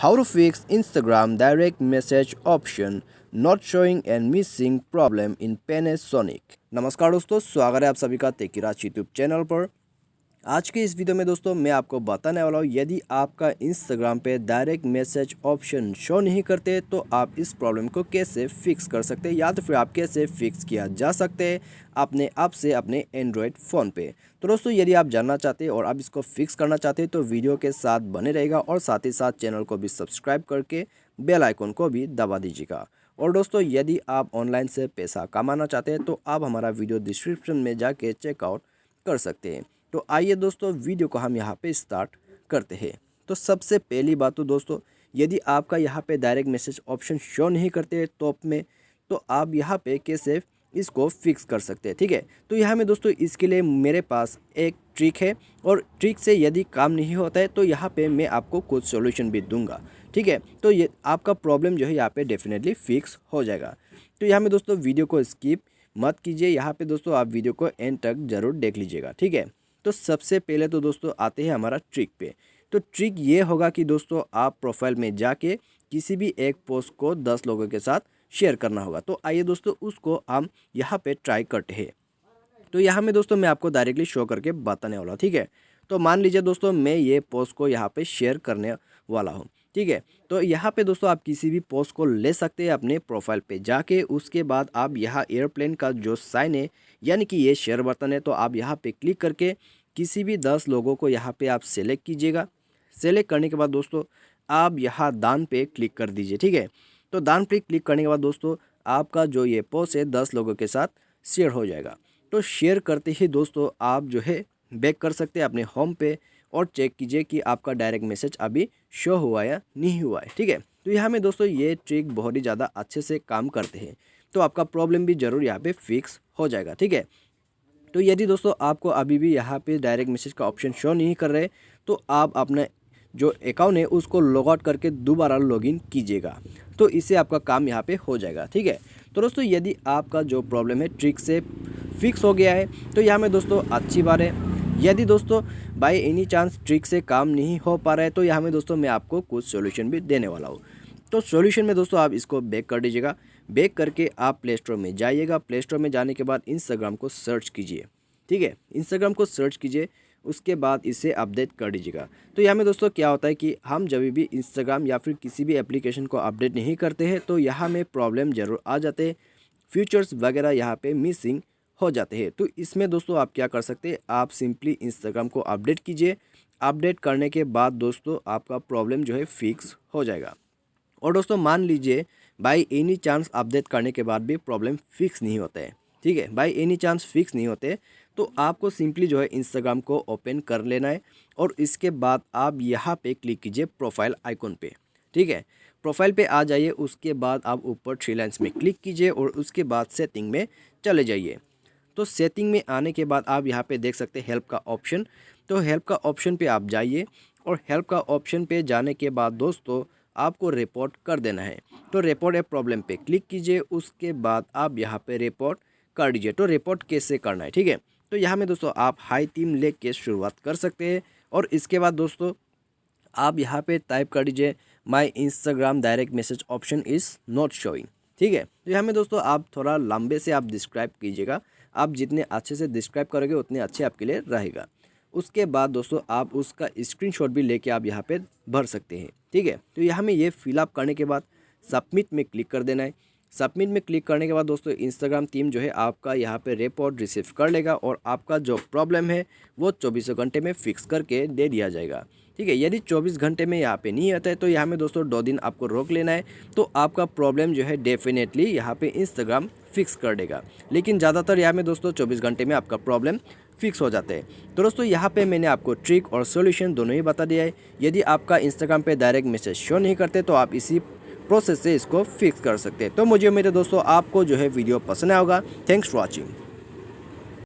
How to fix Instagram direct message option not showing and missing problem in Panasonic। नमस्कार दोस्तों, स्वागत है आप सभी का तेकीराज यूट्यूब चैनल पर। आज के इस वीडियो में दोस्तों मैं आपको बताने वाला हूँ, यदि आपका इंस्टाग्राम पे डायरेक्ट मैसेज ऑप्शन शो नहीं करते तो आप इस प्रॉब्लम को कैसे फिक्स कर सकते हैं, या तो फिर आप कैसे फिक्स किया जा सकते हैं अपने आप से अपने एंड्रॉयड फ़ोन पे। तो दोस्तों यदि आप जानना चाहते हैं और आप इसको फिक्स करना चाहते हैं तो वीडियो के साथ बने रहेगा, और साथ ही साथ चैनल को भी सब्सक्राइब करके बेल आइकन को भी दबा दीजिएगा। और दोस्तों यदि आप ऑनलाइन से पैसा कमाना चाहते हैं तो आप हमारा वीडियो डिस्क्रिप्शन में जाके चेकआउट कर सकते हैं। तो आइए दोस्तों वीडियो को हम यहाँ पे स्टार्ट करते हैं। तो सबसे पहली बात तो दोस्तों, यदि आपका यहाँ पे डायरेक्ट मैसेज ऑप्शन शो नहीं करते टॉप में, तो आप यहाँ पे कैसे इसको फिक्स कर सकते हैं। ठीक है, तो यहाँ में दोस्तों इसके लिए मेरे पास एक ट्रिक है, और ट्रिक से यदि काम नहीं होता है तो यहाँ पे मैं आपको कुछ सॉल्यूशन भी दूंगा। ठीक है, तो ये आपका प्रॉब्लम जो है यहाँ पे डेफिनेटली फिक्स हो जाएगा। तो यहाँ में दोस्तों वीडियो को स्किप मत कीजिए, यहाँ पे दोस्तों आप वीडियो को एंड तक ज़रूर देख लीजिएगा। ठीक है, तो सबसे पहले तो दोस्तों आते हैं हमारा ट्रिक पे। तो ट्रिक ये होगा कि दोस्तों आप प्रोफाइल में जाके किसी भी एक पोस्ट को 10 लोगों के साथ शेयर करना होगा। तो आइए दोस्तों उसको हम यहाँ पे ट्राई करते हैं। तो यहाँ में दोस्तों मैं आपको डायरेक्टली शो करके बताने वाला हूँ। ठीक है, तो मान लीजिए दोस्तों मैं ये पोस्ट को यहाँ पे शेयर करने वाला हूँ। ठीक है, तो यहाँ पे दोस्तों आप किसी भी पोस्ट को ले सकते हैं अपने प्रोफाइल पे जाके। उसके बाद आप यहाँ एयरप्लेन का जो साइन है, यानी कि ये शेयर बटन है, तो आप यहाँ पे क्लिक करके किसी भी 10 लोगों को यहाँ पे आप सेलेक्ट कीजिएगा। सेलेक्ट करने के बाद दोस्तों आप यहाँ दान पे क्लिक कर दीजिए। ठीक है, तो दान पे क्लिक करने के बाद दोस्तों आपका जो ये पोस्ट है 10 लोगों के साथ शेयर हो जाएगा। तो शेयर करते ही दोस्तों आप जो है बैक कर सकते हैं अपने होम पे, और चेक कीजिए कि आपका डायरेक्ट मैसेज अभी शो हुआ या नहीं हुआ है। ठीक है, तो यहाँ में दोस्तों ये ट्रिक बहुत ही ज़्यादा अच्छे से काम करते हैं, तो आपका प्रॉब्लम भी ज़रूर यहाँ पे फिक्स हो जाएगा। ठीक है, तो यदि दोस्तों आपको अभी भी यहाँ पे डायरेक्ट मैसेज का ऑप्शन शो नहीं कर रहे, तो आप अपने जो अकाउंट है उसको लॉग आउट करके दोबारा लॉगिन कीजिएगा, तो इससे आपका काम यहाँ पे हो जाएगा। ठीक है, तो दोस्तों यदि आपका जो प्रॉब्लम है ट्रिक से फिक्स हो गया है तो यहाँ में दोस्तों अच्छी बात है। यदि दोस्तों बाय एनी चांस ट्रिक से काम नहीं हो पा रहा है तो यहाँ में दोस्तों मैं आपको कुछ सॉल्यूशन भी देने वाला हूँ। तो सॉल्यूशन में दोस्तों आप इसको बैक कर दीजिएगा। बैक करके आप प्ले स्टोर में जाइएगा। प्ले स्टोर में जाने के बाद इंस्टाग्राम को सर्च कीजिए। ठीक है, इंस्टाग्राम को सर्च कीजिए, उसके बाद इसे अपडेट कर दीजिएगा। तो यहाँ में दोस्तों क्या होता है कि हम जब भी इंस्टाग्राम या फिर किसी भी एप्लीकेशन को अपडेट नहीं करते हैं तो यहाँ में प्रॉब्लम ज़रूर आ जाते हैं, फीचर्स वगैरह यहाँ पे मिसिंग हो जाते हैं। तो इसमें दोस्तों आप क्या कर सकते हैं, आप सिंपली इंस्टाग्राम को अपडेट कीजिए। अपडेट करने के बाद दोस्तों आपका प्रॉब्लम जो है फिक्स हो जाएगा। और दोस्तों मान लीजिए बाय एनी चांस अपडेट करने के बाद भी प्रॉब्लम फिक्स नहीं होता है। ठीक है, बाय एनी चांस फिक्स नहीं होते तो आपको सिंपली जो है इंस्टाग्राम को ओपन कर लेना है, और इसके बाद आप यहाँ पे क्लिक कीजिए प्रोफाइल आइकॉन पे। ठीक है, प्रोफाइल पे आ जाइए, उसके बाद आप ऊपर 3 लाइन्स में क्लिक कीजिए और उसके बाद सेटिंग में चले जाइए। तो सेटिंग में आने के बाद आप यहाँ पे देख सकते हैं हेल्प का ऑप्शन। तो हेल्प का ऑप्शन पे आप जाइए, और हेल्प का ऑप्शन पे जाने के बाद दोस्तों आपको रिपोर्ट कर देना है। तो रिपोर्ट ए प्रॉब्लम पे क्लिक कीजिए, उसके बाद आप यहाँ पे रिपोर्ट कर दीजिए। तो रिपोर्ट कैसे करना है, ठीक है, तो यहाँ में दोस्तों आप हाई थीम लेक के शुरुआत कर सकते हैं, और इसके बाद दोस्तों आप यहाँ पे टाइप कर दीजिए my Instagram direct message option is not showing. ठीक है, तो यहाँ में दोस्तों आप थोड़ा लंबे से आप डिस्क्राइब कीजिएगा। आप जितने अच्छे से डिस्क्राइब करोगे उतने अच्छे आपके लिए रहेगा। उसके बाद दोस्तों आप उसका स्क्रीनशॉट भी लेके आप यहाँ पे भर सकते हैं। ठीक है, तो यहाँ में ये फिलअप करने के बाद सबमिट में क्लिक कर देना है। सबमिट में क्लिक करने के बाद दोस्तों इंस्टाग्राम टीम जो है आपका यहाँ पे रिपोर्ट रिसीव कर लेगा, और आपका जो प्रॉब्लम है वो 24 घंटे में फिक्स करके दे दिया जाएगा। ठीक है, यदि 24 घंटे में यहाँ पे नहीं आता है तो यहाँ में दोस्तों 2 दिन आपको रोक लेना है, तो आपका प्रॉब्लम जो है डेफिनेटली यहाँ पे इंस्टाग्राम फिक्स कर देगा। लेकिन ज़्यादातर यहाँ में दोस्तों 24 घंटे में आपका प्रॉब्लम फिक्स हो जाते हैं। तो दोस्तों यहाँ पे मैंने आपको ट्रिक और सॉल्यूशन दोनों ही बता दिया है। यदि आपका इंस्टाग्राम पे डायरेक्ट मैसेज शो नहीं करते तो आप इसी प्रोसेस से इसको फिक्स कर सकते हैं। तो मुझे उम्मीद है दोस्तों आपको जो है वीडियो पसंद आया होगा। Thanks for watching.